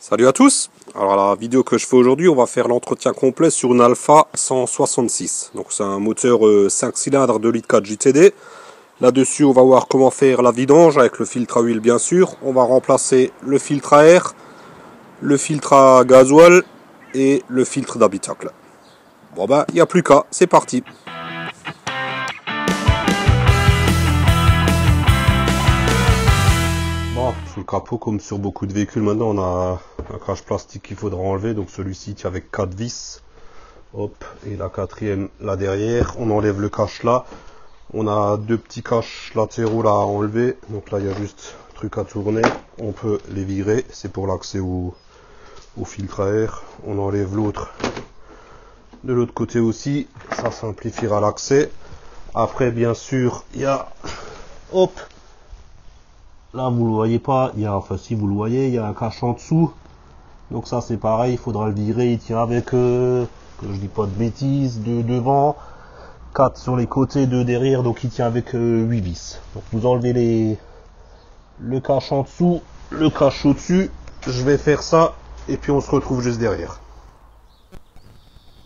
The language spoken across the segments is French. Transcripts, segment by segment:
Salut à tous. Alors la vidéo que je fais aujourd'hui, on va faire l'entretien complet sur une Alpha 166. Donc c'est un moteur 5 cylindres 2 litres 4 JTD. Là-dessus, on va voir comment faire la vidange avec le filtre à huile bien sûr. On va remplacer le filtre à air, le filtre à gasoil et le filtre d'habitacle. Bon ben, il n'y a plus qu'à, c'est parti. Bon, sur le capot, comme sur beaucoup de véhicules maintenant, on a un cache plastique qu'il faudra enlever. Donc celui-ci tient avec 4 vis. Hop, et la quatrième là derrière. On enlève le cache là. On a deux petits caches latéraux là à enlever. Donc là, il y a juste un truc à tourner. On peut les virer. C'est pour l'accès au filtre à air. On enlève l'autre de l'autre côté aussi. Ça simplifiera l'accès. Après, bien sûr, il y a... Hop! Là, vous le voyez pas. Il y a, enfin, si vous le voyez, il y a un cache en dessous. Donc ça, c'est pareil. Il faudra le virer. Il tient avec... que je dis pas de bêtises. 2 devant. 4 sur les côtés, 2 derrière, donc il tient avec 8 vis. Donc vous enlevez le cache en dessous, le cache au-dessus. Je vais faire ça et puis on se retrouve juste derrière.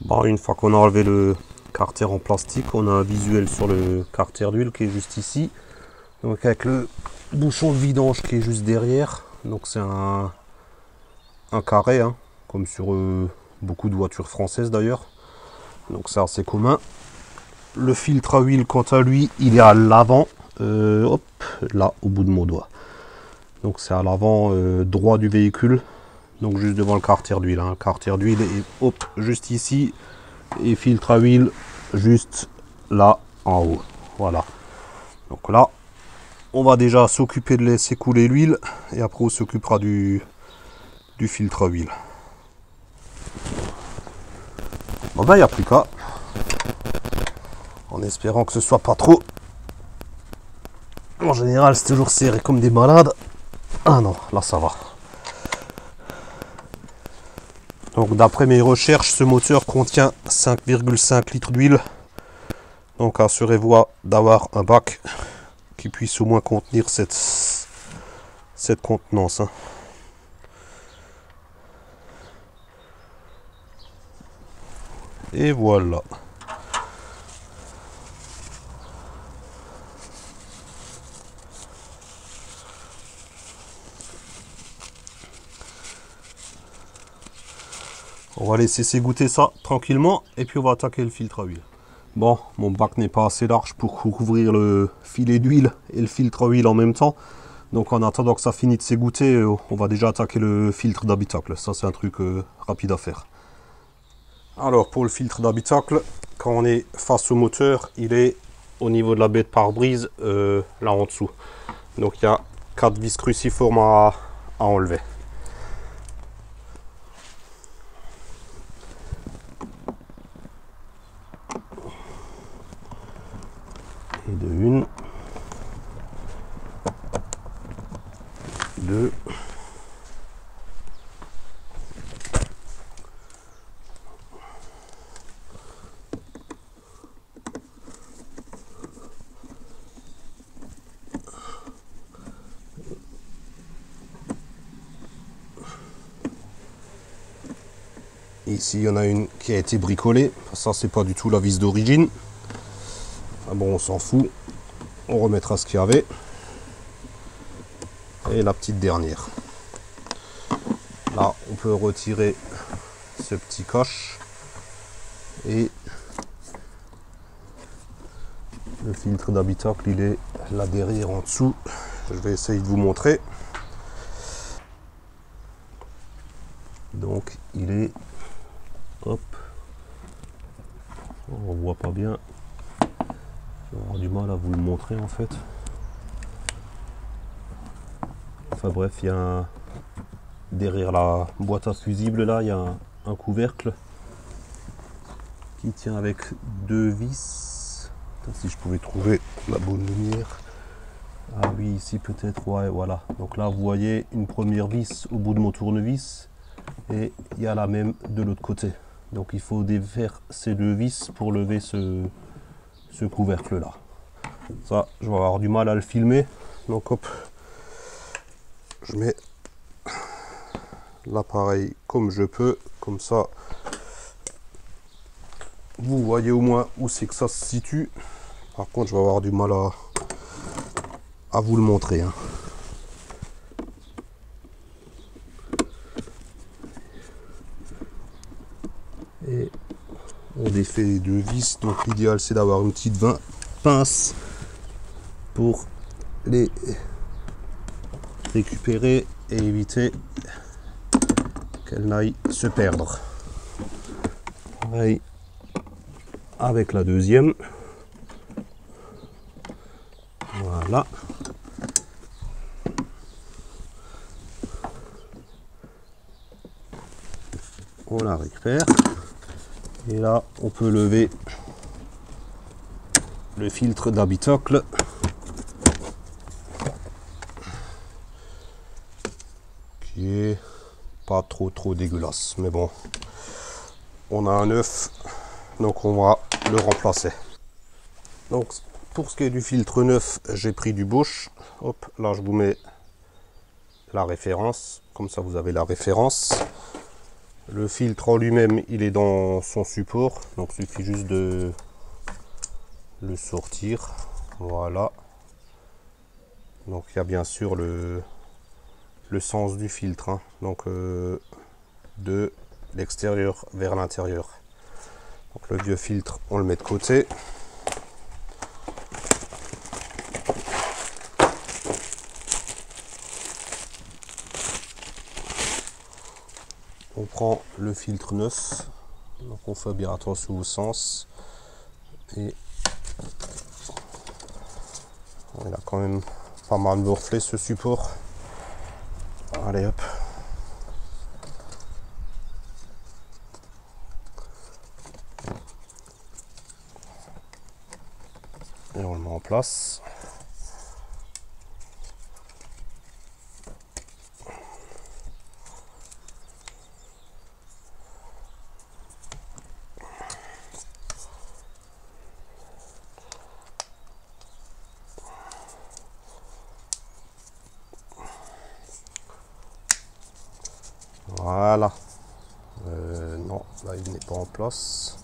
Bon, une fois qu'on a enlevé le carter en plastique, on a un visuel sur le carter d'huile qui est juste ici. Donc avec le bouchon de vidange qui est juste derrière. Donc c'est un carré, hein, comme sur beaucoup de voitures françaises d'ailleurs. Donc c'est assez commun. Le filtre à huile, quant à lui, il est à l'avant, hop, là, au bout de mon doigt. Donc c'est à l'avant droit du véhicule, donc juste devant le carter d'huile. Hein. Le carter d'huile est, hop, juste ici, et filtre à huile, juste là, en haut. Voilà. Donc là, on va déjà s'occuper de laisser couler l'huile, et après on s'occupera du filtre à huile. Bon ben, il n'y a plus qu'à. En espérant que ce soit pas trop. En général, c'est toujours serré comme des malades. Ah non, là ça va. Donc d'après mes recherches, ce moteur contient 5,5 litres d'huile. Donc assurez-vous d'avoir un bac qui puisse au moins contenir cette contenance. Hein. Et voilà. On va laisser s'égoutter ça tranquillement et puis on va attaquer le filtre à huile. Bon, mon bac n'est pas assez large pour couvrir le filet d'huile et le filtre à huile en même temps. Donc en attendant que ça finisse de s'égoutter, on va déjà attaquer le filtre d'habitacle. Ça c'est un truc rapide à faire. Alors pour le filtre d'habitacle, quand on est face au moteur, il est au niveau de la baie de pare-brise, là en dessous. Donc il y a 4 vis cruciformes à enlever. Et de une, 2, ici il y en a une qui a été bricolée, ça c'est pas du tout la vis d'origine. Ah bon, on s'en fout, on remettra ce qu'il y avait. Et la petite dernière. Là, on peut retirer ce petit coche et le filtre d'habitacle, il est là derrière en dessous. Je vais essayer de vous montrer. Donc, il est, hop, on voit pas bien. Je vais avoir du mal à vous le montrer en fait. Enfin bref, il y a derrière la boîte à fusible là, il y a un couvercle qui tient avec 2 vis. Si je pouvais trouver la bonne lumière. Ah oui, ici peut-être, ouais, voilà. Donc là, vous voyez une première vis au bout de mon tournevis et il y a la même de l'autre côté. Donc il faut défaire ces 2 vis pour lever ce couvercle là. Ça, je vais avoir du mal à le filmer. Donc hop, je mets l'appareil comme je peux, comme ça vous voyez au moins où c'est que ça se situe. Par contre, je vais avoir du mal à vous le montrer, hein. Et on défait les deux vis. Donc l'idéal c'est d'avoir une petite pince pour les récupérer et éviter qu'elles n'aillent se perdre. Pareil avec la deuxième. Voilà. On la récupère. Et là, on peut lever le filtre d'habitacle. Qui est pas trop dégueulasse. Mais bon, on a un neuf, donc on va le remplacer. Donc, pour ce qui est du filtre neuf, j'ai pris du Bosch. Hop, là, je vous mets la référence. Comme ça, vous avez la référence. Le filtre en lui-même, il est dans son support, donc il suffit juste de le sortir. Voilà. Donc il y a bien sûr le sens du filtre, hein. Donc de l'extérieur vers l'intérieur. Donc le vieux filtre, on le met de côté. On prend le filtre neuf, donc on fait bien attention au sens, et il a quand même pas mal morflé ce support. Allez hop, et on le met en place. Voilà. Non, là il n'est pas en place.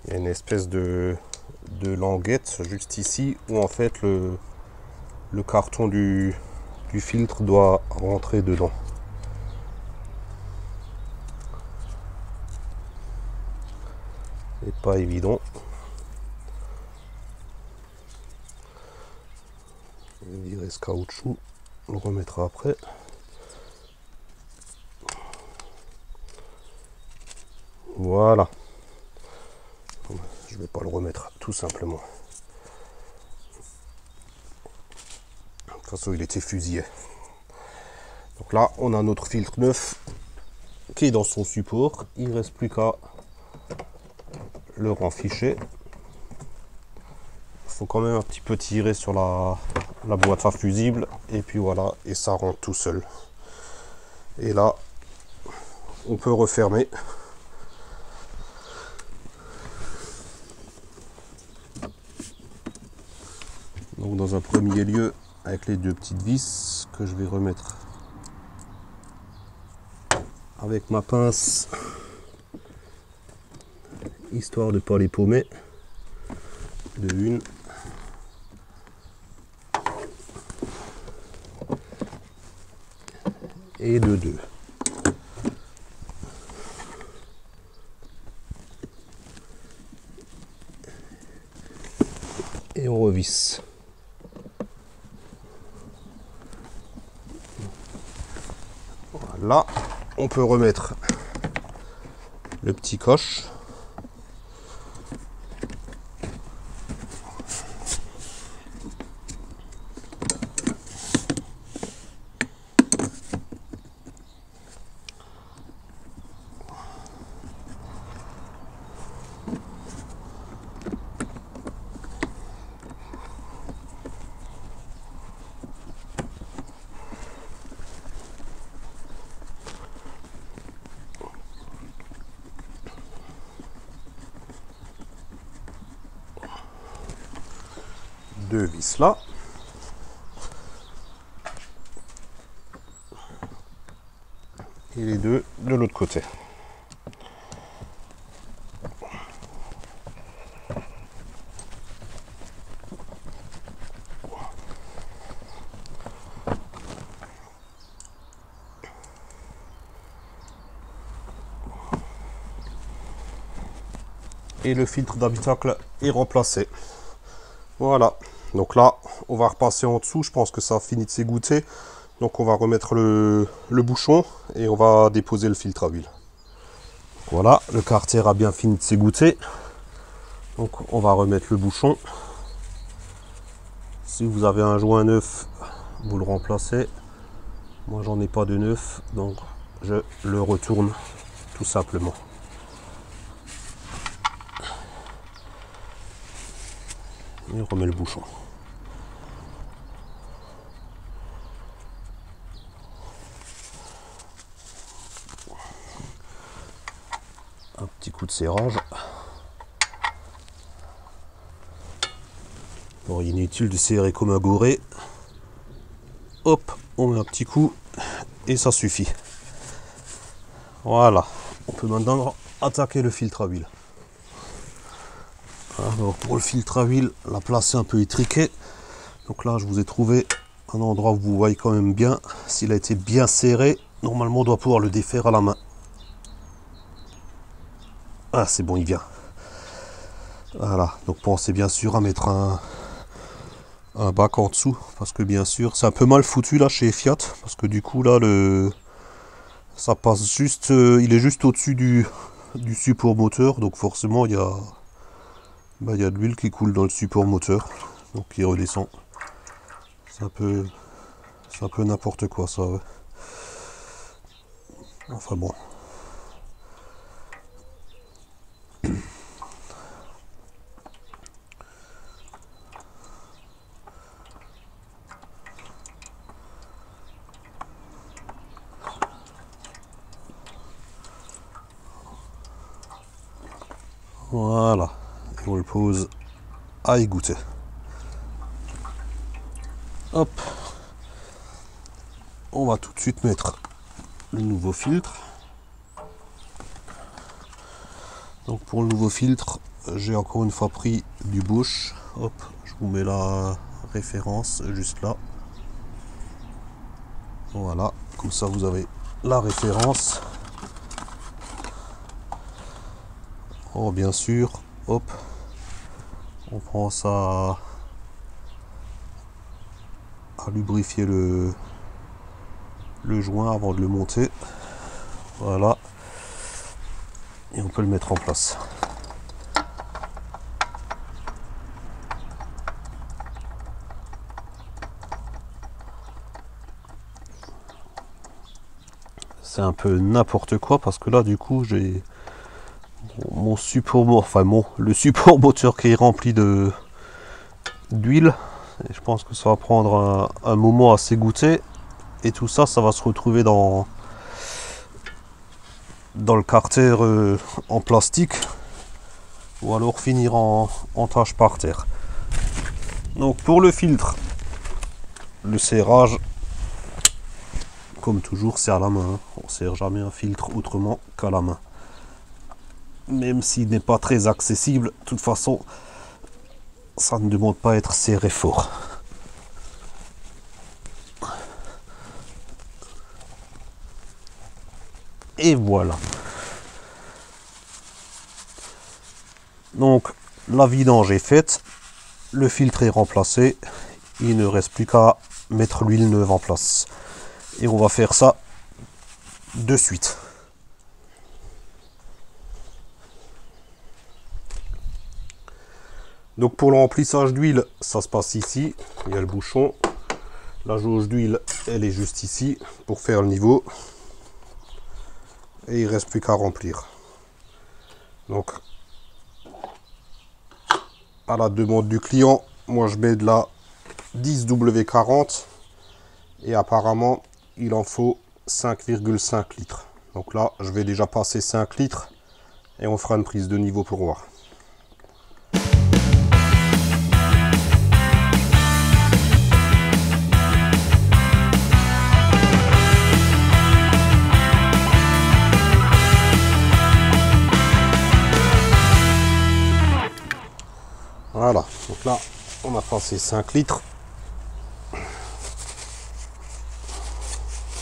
Il y a une espèce de languette juste ici où en fait le carton du filtre doit rentrer dedans. C'est pas évident. Je vais virer ce caoutchouc, on le remettra après. Voilà. Je vais pas le remettre tout simplement. De toute façon, il était fusillé. Donc là, on a notre filtre neuf qui est dans son support. Il ne reste plus qu'à le renficher. Il faut quand même un petit peu tirer sur la boîte à fusible. Et puis voilà, et ça rentre tout seul. Et là, on peut refermer. Donc dans un premier lieu, avec les deux petites vis que je vais remettre avec ma pince, histoire de ne pas les paumer, de une. Et de deux. Et on revisse. Voilà, on peut remettre le petit coche. deux vis là. Et les deux de l'autre côté. Et le filtre d'habitacle est remplacé. Voilà. Donc là, on va repasser en dessous. Je pense que ça a fini de s'égoutter. Donc on va remettre le bouchon et on va déposer le filtre à huile. Voilà, le carter a bien fini de s'égoutter. Donc on va remettre le bouchon. Si vous avez un joint neuf, vous le remplacez. Moi j'en ai pas de neuf, donc je le retourne tout simplement. Et on remet le bouchon. Un petit coup de serrage. Bon, inutile de serrer comme un goré. Hop, on met un petit coup et ça suffit. Voilà, on peut maintenant attaquer le filtre à huile. Alors pour le filtre à huile, la place est un peu étriquée. Donc là, je vous ai trouvé un endroit où vous voyez quand même bien. S'il a été bien serré, normalement on doit pouvoir le défaire à la main. Ah, c'est bon, il vient. Voilà, donc pensez bien sûr à mettre un bac en dessous, parce que bien sûr, c'est un peu mal foutu là chez Fiat, parce que du coup là, ça passe juste, il est juste au-dessus du support moteur, donc forcément il y a de l'huile qui coule dans le support moteur, donc il redescend. C'est un peu n'importe quoi ça. Ouais. Enfin bon. Voilà, et on le pose à égoutter. Hop, on va tout de suite mettre le nouveau filtre. Donc pour le nouveau filtre, j'ai encore une fois pris du Bosch. Hop, je vous mets la référence juste là. Voilà, comme ça vous avez la référence. Oh, bien sûr, hop, on prend ça à lubrifier le joint avant de le monter. Voilà, et on peut le mettre en place. C'est un peu n'importe quoi parce que là du coup j'ai mon support, le support moteur qui est rempli d'huile, et je pense que ça va prendre un moment à s'égoutter, et tout ça va se retrouver dans le carter en plastique, ou alors finir en tâche par terre. Donc pour le filtre, le serrage, comme toujours, c'est à la main. On ne serre jamais un filtre autrement qu'à la main. Même s'il n'est pas très accessible, de toute façon, ça ne demande pas à être serré fort. Et voilà. Donc, la vidange est faite. Le filtre est remplacé. Il ne reste plus qu'à mettre l'huile neuve en place. Et on va faire ça de suite. Donc pour le remplissage d'huile, ça se passe ici. Il y a le bouchon. La jauge d'huile, elle est juste ici pour faire le niveau. Et il ne reste plus qu'à remplir. Donc, à la demande du client, moi je mets de la 10W40. Et apparemment, il en faut 5,5 litres. Donc là, je vais déjà passer 5 litres. Et on fera une prise de niveau pour voir. Voilà, donc là on a passé 5 litres.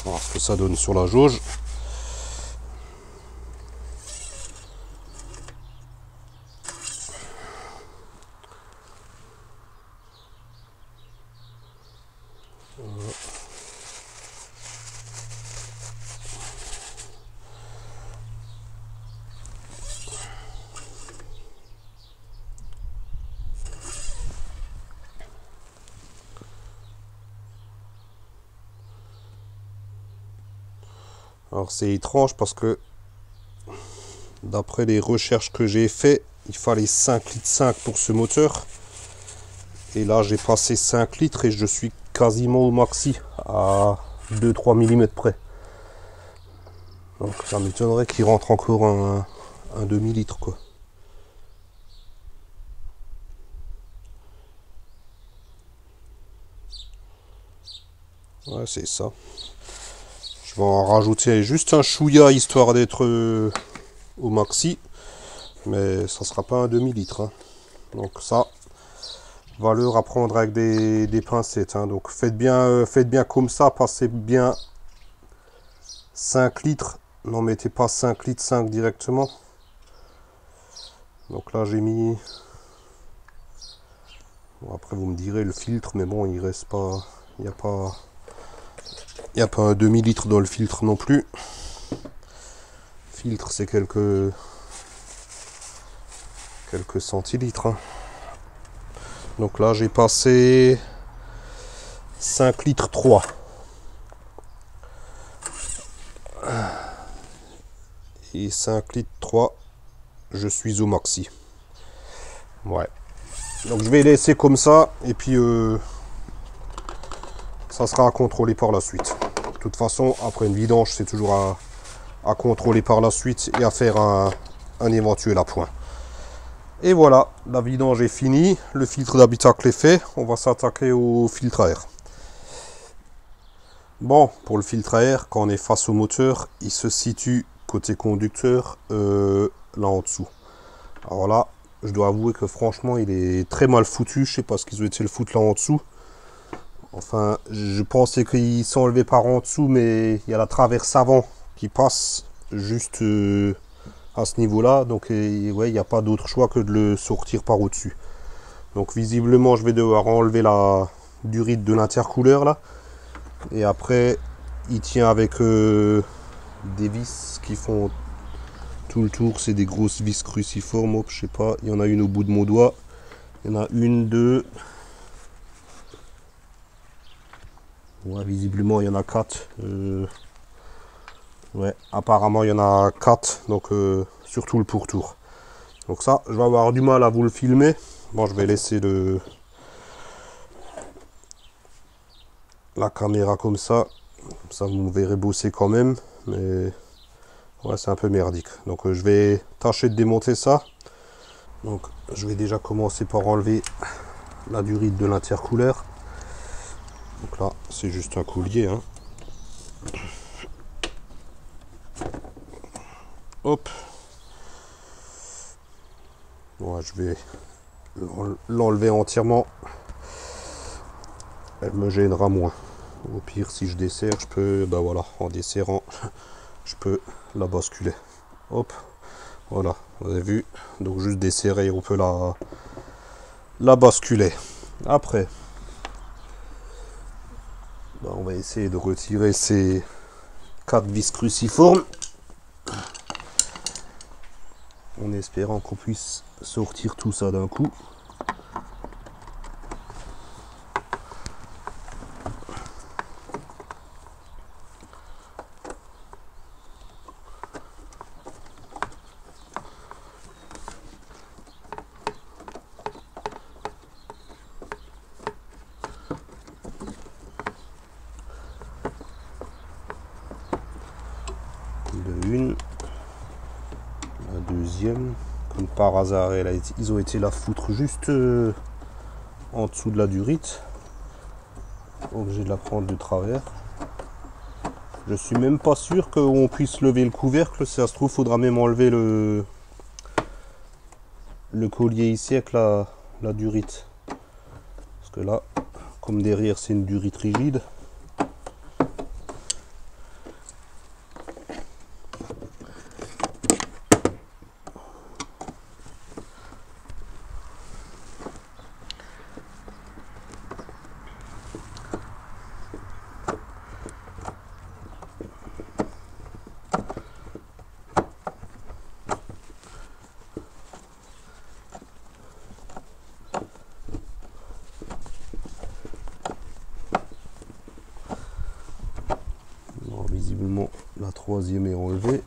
Voilà ce que ça donne sur la jauge. Alors c'est étrange parce que d'après les recherches que j'ai fait, il fallait 5 litres 5 pour ce moteur. Et là j'ai passé 5 litres et je suis quasiment au maxi à 2-3 mm près. Donc ça m'étonnerait qu'il rentre encore un demi-litre quoi. Ouais c'est ça. Je vais en rajouter juste un chouïa histoire d'être au maxi. Mais ça sera pas un demi-litre. Hein. Donc ça, valeur à prendre avec des pincettes. Hein. Donc faites bien comme ça, passez bien 5 litres. N'en mettez pas 5 litres 5 directement. Donc là j'ai mis... Bon, après vous me direz le filtre, mais bon il reste pas... Il n'y a pas un demi-litre dans le filtre non plus. Filtre c'est quelques centilitres. Hein. Donc là j'ai passé 5 litres 3. Et 5 litres 3, je suis au maxi. Ouais. Donc je vais laisser comme ça et puis ça sera à contrôler par la suite. De toute façon, après une vidange, c'est toujours à contrôler par la suite et à faire un éventuel appoint. Et voilà, la vidange est finie, le filtre d'habitacle est fait, on va s'attaquer au filtre à air. Bon, pour le filtre à air, quand on est face au moteur, il se situe côté conducteur, là en dessous. Alors là, je dois avouer que franchement, il est très mal foutu, je sais pas ce qu'ils ont été le foutre là en dessous. Enfin, je pensais qu'il s'enlevait par en dessous, mais il y a la traverse avant qui passe juste à ce niveau-là. Donc, ouais, il n'y a pas d'autre choix que de le sortir par au-dessus. Donc, visiblement, je vais devoir enlever la durite de l'intercooleur là. Et après, il tient avec des vis qui font tout le tour. C'est des grosses vis cruciformes. Hop, je sais pas, il y en a une au bout de mon doigt. Il y en a une, deux. Ouais, visiblement il y en a 4. Ouais, apparemment il y en a 4, donc surtout le pourtour. Donc ça, je vais avoir du mal à vous le filmer. Bon, je vais laisser la caméra comme ça vous me verrez bosser quand même, mais ouais, c'est un peu merdique. Donc je vais tâcher de démonter ça. Donc je vais déjà commencer par enlever la durite de l'intercooleur. Donc là, c'est juste un collier. Hein. Hop. Ouais, je vais l'enlever entièrement. Elle me gênera moins. Au pire, si je desserre, je peux, ben voilà, en desserrant, je peux la basculer. Hop. Voilà, vous avez vu. Donc juste desserrer, on peut la basculer. Après, on va essayer de retirer ces 4 vis cruciformes en espérant qu'on puisse sortir tout ça d'un coup. La deuxième, comme par hasard, ils ont été la foutre juste en dessous de la durite. Obligé de la prendre de travers. Je suis même pas sûr qu'on puisse lever le couvercle. Si ça se trouve, faudra même enlever le collier ici avec la durite. Parce que là, comme derrière c'est une durite rigide, visiblement la troisième est enlevée.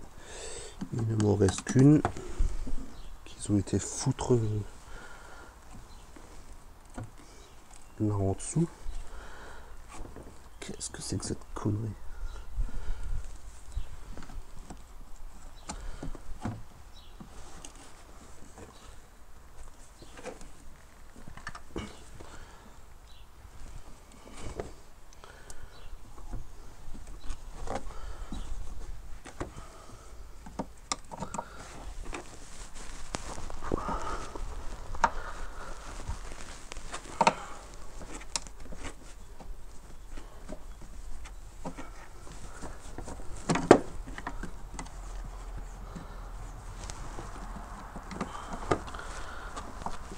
Il ne m'en reste qu'une. Qu'ils ont été foutre là en dessous. Qu'est-ce que c'est que cette connerie?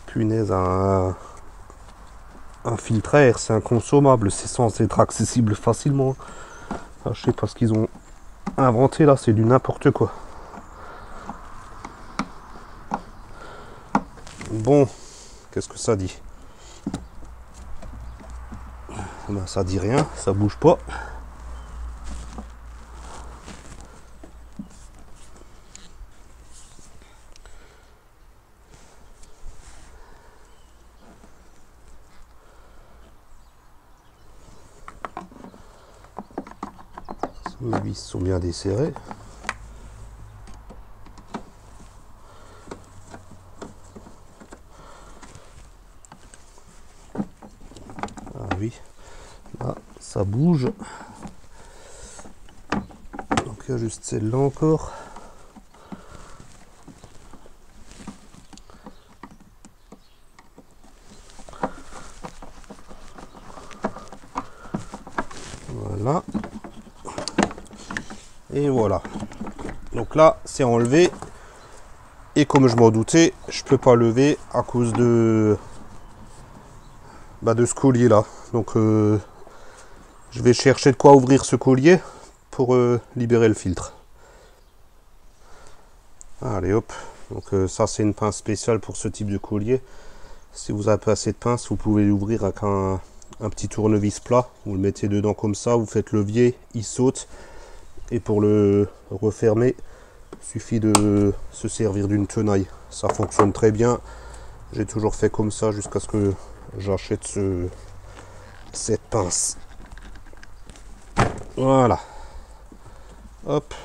Punaise, un filtre à air, c'est inconsommable, c'est censé être accessible facilement. Ah, je sais pas ce qu'ils ont inventé là, c'est du n'importe quoi. Bon, qu'est-ce que ça dit? Ben, ça dit rien, ça bouge pas. Les vis sont bien desserrées. Ah oui, là ça bouge. Donc il y a juste celle-là encore. Voilà. Et voilà. Donc là, c'est enlevé. Et comme je m'en doutais, je peux pas lever à cause de ce collier là. Donc je vais chercher de quoi ouvrir ce collier pour libérer le filtre. Allez hop. Donc ça c'est une pince spéciale pour ce type de collier. Si vous avez pas assez de pince, vous pouvez l'ouvrir avec un petit tournevis plat. Vous le mettez dedans comme ça, vous faites levier, il saute. Et pour le refermer, il suffit de se servir d'une tenaille. Ça fonctionne très bien. J'ai toujours fait comme ça jusqu'à ce que j'achète cette pince. Voilà. Hop.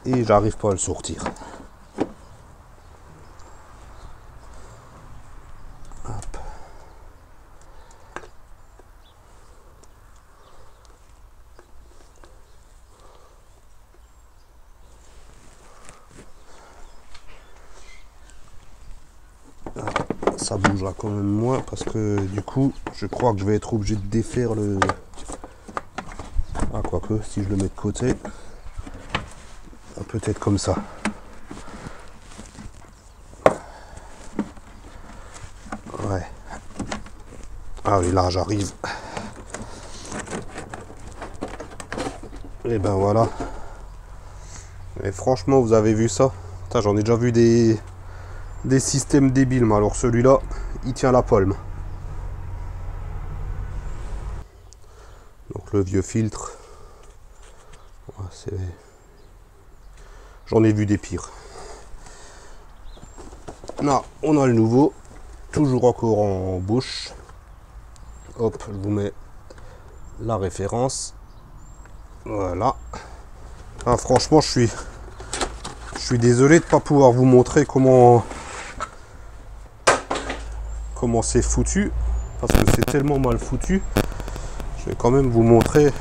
Et j'arrive pas à le sortir. Hop. Ça bougera quand même moins parce que du coup je crois que je vais être obligé de défaire le... Ah quoique si je le mets de côté, peut-être comme ça. Ouais. Ah oui là j'arrive. Et ben voilà. Et franchement vous avez vu ça? J'en ai déjà vu des systèmes débiles, mais alors celui-là, il tient la palme. Donc le vieux filtre, j'en ai vu des pires. Là, on a le nouveau, toujours encore en bouche. Hop, je vous mets la référence. Voilà. Ah, franchement, je suis désolé de ne pas pouvoir vous montrer comment c'est foutu, parce que c'est tellement mal foutu. Je vais quand même vous montrer.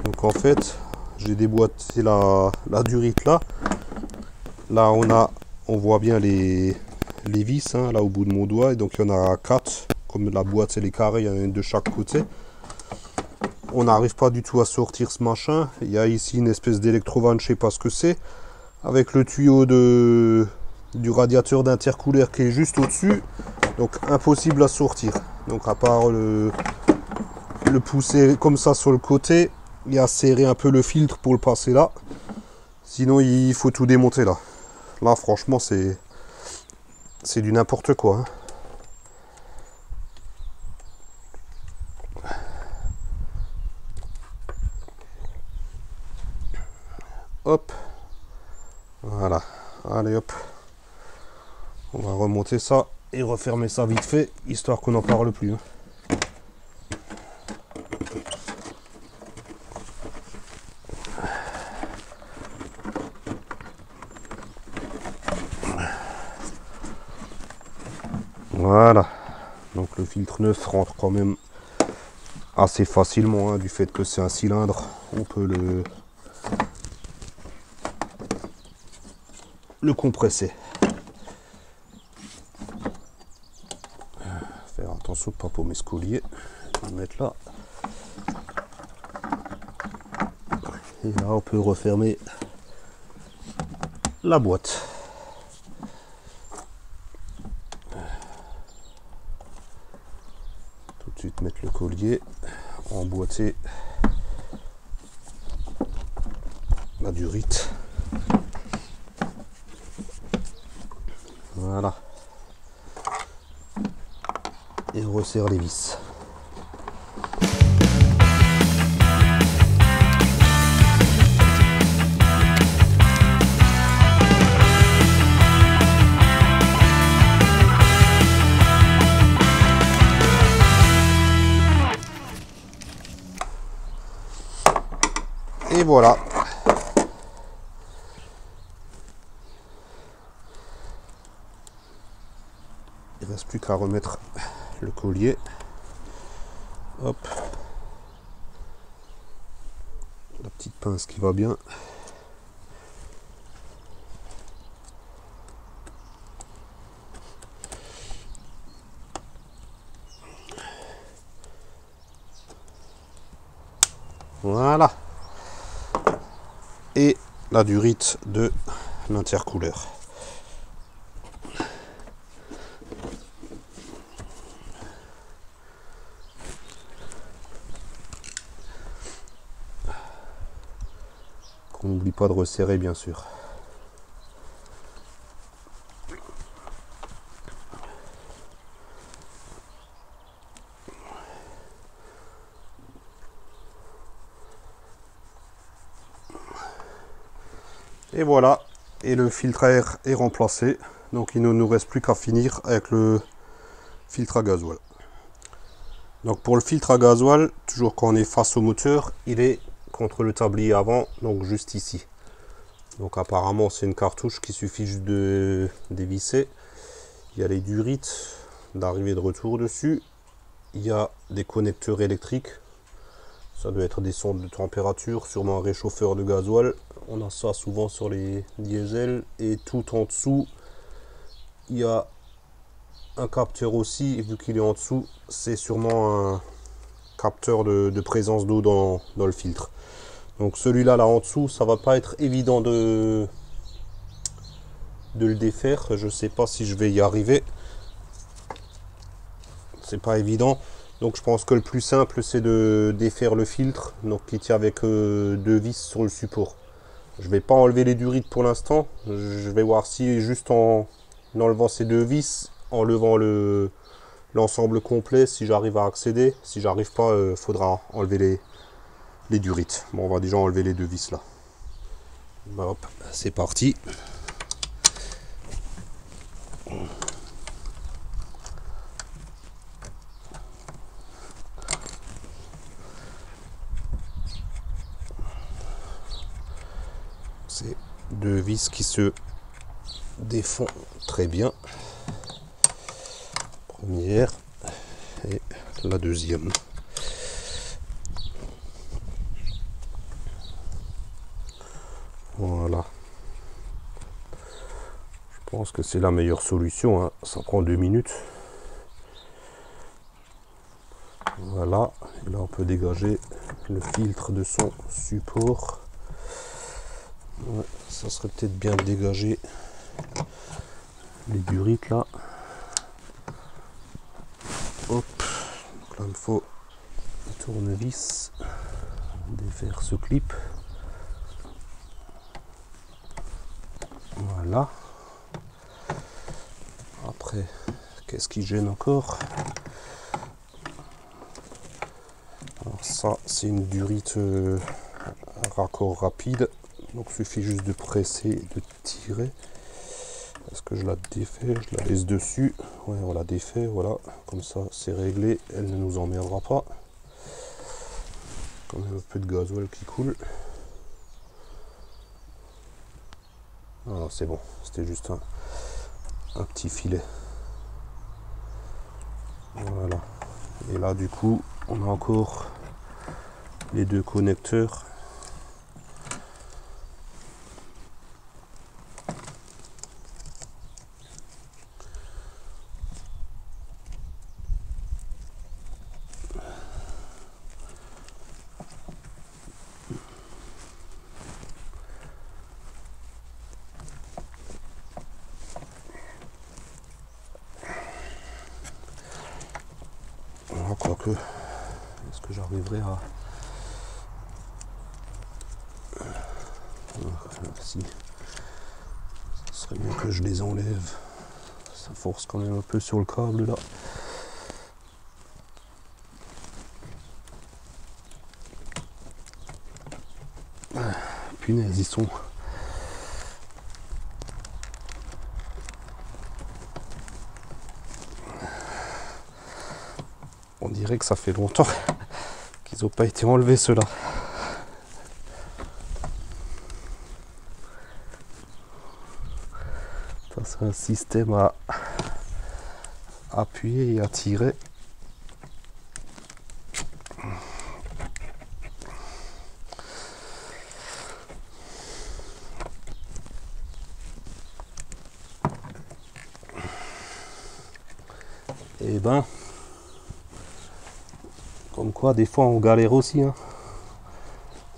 Donc en fait, j'ai déboîté la durite là. Là on voit bien les vis, hein, là au bout de mon doigt, et donc il y en a 4, comme la boîte c'est les carrés, il y en a une de chaque côté. On n'arrive pas du tout à sortir ce machin. Il y a ici une espèce d'électrovanne, je sais pas ce que c'est, avec le tuyau du radiateur d'intercooler qui est juste au-dessus, donc impossible à sortir. Donc à part le pousser comme ça sur le côté et à serrer un peu le filtre pour le passer là, sinon il faut tout démonter là. Là franchement c'est du n'importe quoi, hein. Hop, voilà, allez hop, on va remonter ça et refermer ça vite fait, histoire qu'on n'en parle plus, hein. Voilà, donc le filtre neuf rentre quand même assez facilement, hein, du fait que c'est un cylindre, on peut le compresser. Faire attention de ne pas paumer ce collier, je vais le mettre là. Et là on peut refermer la boîte. Tout de suite mettre le collier, emboîter la durite. Voilà. Et on resserre les vis. Et voilà. Il ne reste plus qu'à remettre le collier. Hop. La petite pince qui va bien. Voilà. Et la durite de l'intercooleur. Qu'on n'oublie pas de resserrer bien sûr. Et voilà, et le filtre à air est remplacé. Donc il ne nous reste plus qu'à finir avec le filtre à gasoil. Donc pour le filtre à gasoil, toujours quand on est face au moteur, il est contre le tablier avant, donc juste ici. Donc apparemment c'est une cartouche qu'il suffit juste de dévisser. Il y a les durites d'arrivée de retour dessus. Il y a des connecteurs électriques. Ça doit être des sondes de température, sûrement un réchauffeur de gasoil. On a ça souvent sur les diesels. Et tout en dessous, il y a un capteur aussi. Et vu qu'il est en dessous, c'est sûrement un capteur de présence d'eau dans le filtre. Donc celui-là, là en dessous, ça va pas être évident de le défaire. Je sais pas si je vais y arriver. C'est pas évident. Donc je pense que le plus simple c'est de défaire le filtre, donc qui tient avec 2 vis sur le support. Je vais pas enlever les durites pour l'instant. Je vais voir si juste en enlevant ces 2 vis, en levant l'ensemble complet, si j'arrive à accéder. Si j'arrive pas, faudra enlever les durites. Bon, on va déjà enlever les 2 vis là. Hop, c'est parti. C'est 2 vis qui se défont très bien. Première et la deuxième. Voilà. Je pense que c'est la meilleure solution, hein. Ça prend 2 minutes. Voilà, et là on peut dégager le filtre de son support. Ouais, ça serait peut-être bien de dégager les durites là. Hop, donc là il me faut un tournevis, défaire ce clip. Voilà. Après, qu'est-ce qui gêne encore? Alors ça, c'est une durite raccord rapide. Donc il suffit juste de presser et de tirer. Est-ce que je la défais? Je la laisse dessus. Ouais, on la défait, voilà. Comme ça, c'est réglé. Elle ne nous emmerdera pas. Quand même un peu de gasoil qui coule. Ah, c'est bon. C'était juste un petit filet. Voilà. Et là, du coup, on a encore les deux connecteurs. Quoique, est-ce que j'arriverai à... Si, ce serait bien que je les enlève. Ça force quand même un peu sur le câble là. Punaise, ils sont... On dirait que ça fait longtemps qu'ils n'ont pas été enlevés ceux-là. Ça c'est un système à appuyer et à tirer. Et ben, comme quoi des fois on galère aussi, hein.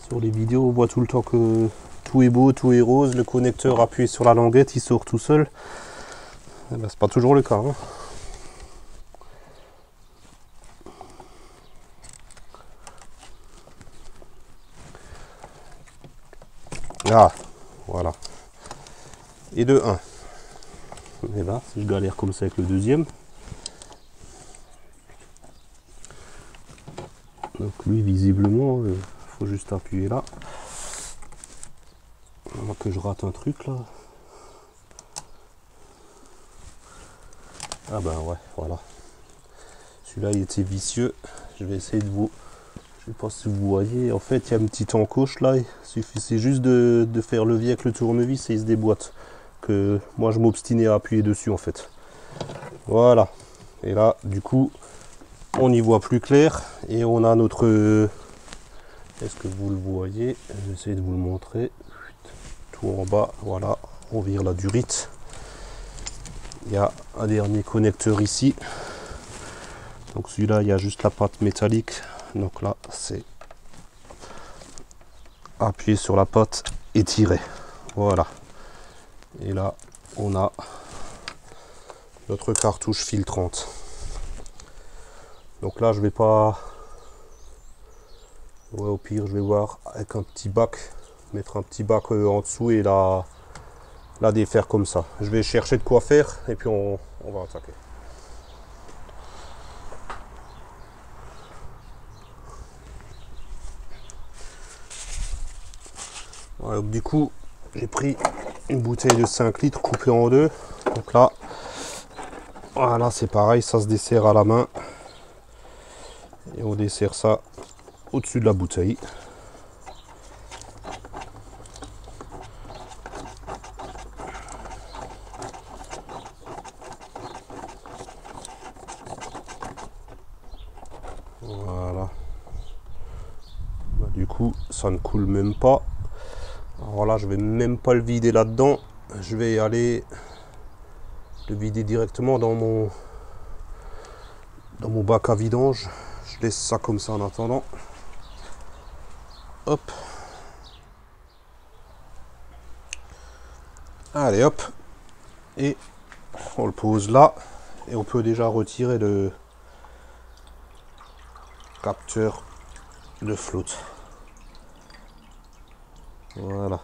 Sur les vidéos on voit tout le temps que tout est beau, tout est rose, le connecteur appuyé sur la languette il sort tout seul. Eh ben, c'est pas toujours le cas, hein. Ah, voilà. Et de 1. Et là, si je galère comme ça avec le deuxième. Donc lui, visiblement, il faut juste appuyer là. Moi que je rate un truc là. Ah ben ouais, voilà. Celui-là, il était vicieux. Je vais essayer de vous... Je sais pas si vous voyez. En fait, il y a une petite encoche là. Il suffisait juste de faire levier avec le tournevis et il se déboîte. Que moi, je m'obstinais à appuyer dessus en fait. Voilà. Et là, du coup, on y voit plus clair. Et on a notre... Est-ce que vous le voyez? J'essaie de vous le montrer. Tout en bas, voilà. On vire la durite. Il y a un dernier connecteur ici. Donc celui-là, il y a juste la patte métallique. Donc là, c'est appuyer sur la patte et tirer. Voilà. Et là, on a notre cartouche filtrante. Donc là, je vais pas... Ouais, au pire, je vais voir avec un petit bac. Mettre un petit bac en dessous et la défaire comme ça. Je vais chercher de quoi faire et puis on va attaquer. Voilà, donc du coup, j'ai pris une bouteille de 5 litres coupée en deux. Donc là, voilà, c'est pareil, ça se dessert à la main. Et on dessert ça au-dessus de la bouteille. Voilà. Bah, du coup, ça ne coule même pas. Alors là, je vais même pas le vider là-dedans. Je vais y aller le vider directement dans mon bac à vidange. Je laisse ça comme ça en attendant. Hop. Allez hop. Et on le pose là. Et on peut déjà retirer le capteur de flotte. Voilà.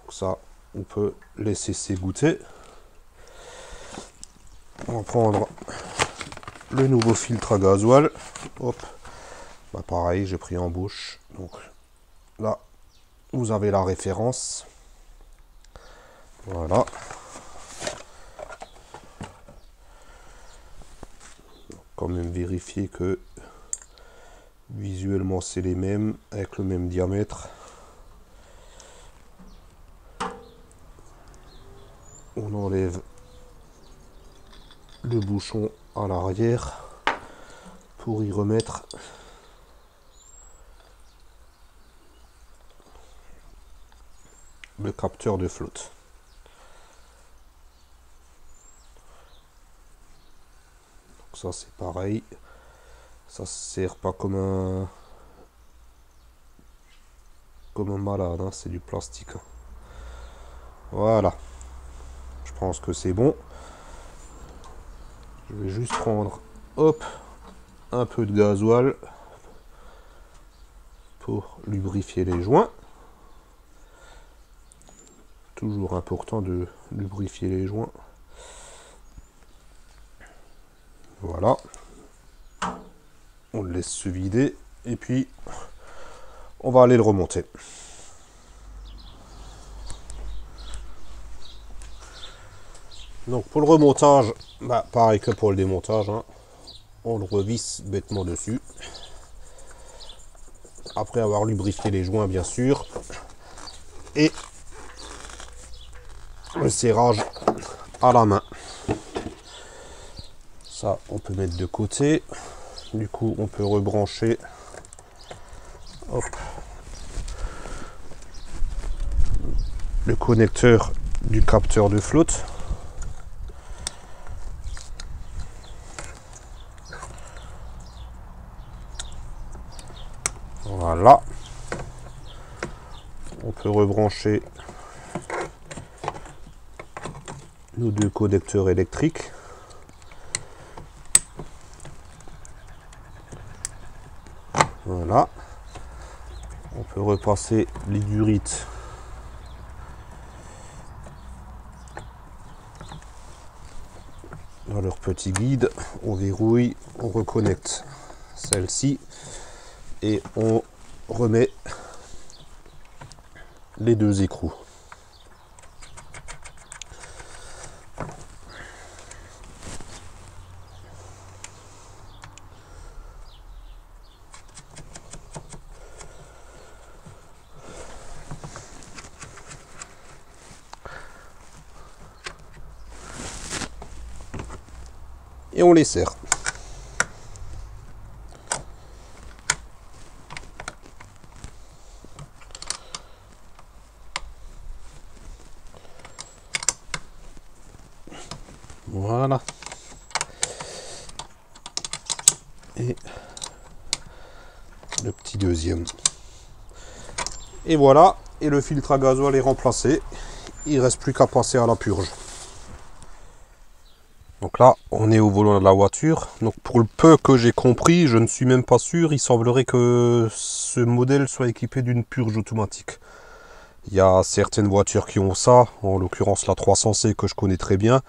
Donc ça, on peut laisser s'égoutter. On va prendre le nouveau filtre à gasoil. Hop. Bah pareil, j'ai pris en bouche. Donc là, vous avez la référence. Voilà. Quand même vérifier que visuellement c'est les mêmes, avec le même diamètre. On enlève le bouchon à l'arrière pour y remettre le capteur de flotte. Donc ça c'est pareil, ça sert pas comme un malade, hein, c'est du plastique. Voilà, je pense que c'est bon. Je vais juste prendre, hop, un peu de gasoil pour lubrifier les joints. Toujours important de lubrifier les joints. Voilà. On le laisse se vider et puis on va aller le remonter. Donc pour le remontage, bah, pareil que pour le démontage, hein, on le revisse bêtement dessus. Après avoir lubrifié les joints bien sûr. Et le serrage à la main. Ça on peut mettre de côté. Du coup on peut rebrancher, hop, le connecteur du capteur de flotte. Voilà. On peut rebrancher nos deux connecteurs électriques. Voilà. On peut repasser les durites dans leur petit guide. On verrouille, on reconnecte celle-ci et on remet les deux écrous. Et on les serre. Voilà. Et le petit deuxième. Et voilà. Et le filtre à gasoil est remplacé. Il ne reste plus qu'à passer à la purge. Donc là, on est au volant de la voiture. Donc pour le peu que j'ai compris, je ne suis même pas sûr. Il semblerait que ce modèle soit équipé d'une purge automatique. Il y a certaines voitures qui ont ça, en l'occurrence la 300C que je connais très bien,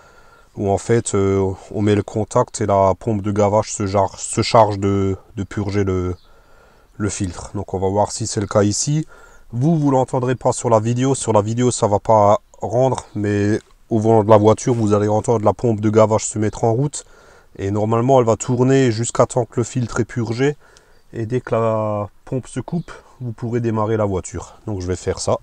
où en fait on met le contact et la pompe de gavage se charge de purger le filtre. Donc on va voir si c'est le cas ici. Vous l'entendrez pas sur la vidéo. Sur la vidéo ça va pas rendre, mais au volant de la voiture vous allez entendre la pompe de gavage se mettre en route. Et normalement elle va tourner jusqu'à temps que le filtre est purgé. Et dès que la pompe se coupe, vous pourrez démarrer la voiture. Donc je vais faire ça.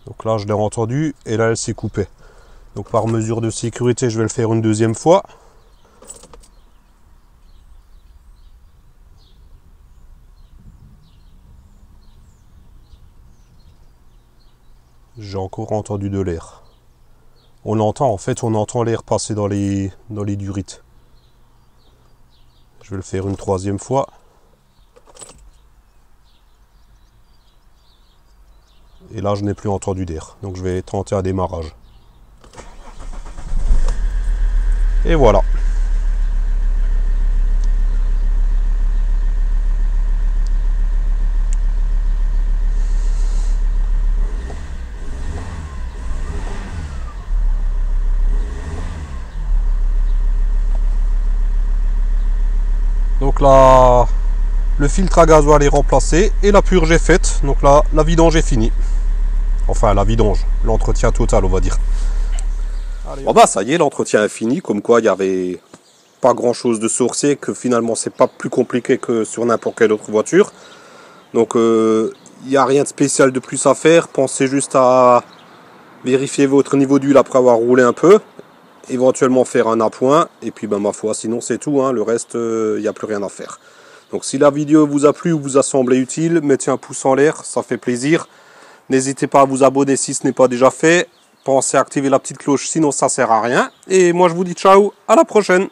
Donc là je l'ai entendu et là elle s'est coupée. Donc par mesure de sécurité, je vais le faire une deuxième fois. J'ai encore entendu de l'air. On entend, en fait, on entend l'air passer dans les durites. Je vais le faire une troisième fois. Et là, je n'ai plus entendu d'air. Donc je vais tenter un démarrage. Et voilà. Donc là, le filtre à gasoil est remplacé et la purge est faite. Donc là, la vidange est finie. Enfin, la vidange, l'entretien total, on va dire. Bon bah ça y est, l'entretien est fini. Comme quoi, il n'y avait pas grand chose de sorcier, que finalement, c'est pas plus compliqué que sur n'importe quelle autre voiture. Donc, il n'y a rien de spécial de plus à faire. Pensez juste à vérifier votre niveau d'huile après avoir roulé un peu. Éventuellement faire un appoint. Et puis, ben, ma foi, sinon c'est tout. Hein. Le reste, il n'y a plus rien à faire. Donc si la vidéo vous a plu ou vous a semblé utile, mettez un pouce en l'air, ça fait plaisir. N'hésitez pas à vous abonner si ce n'est pas déjà fait. Pensez à activer la petite cloche, sinon ça sert à rien. Et moi je vous dis ciao, à la prochaine.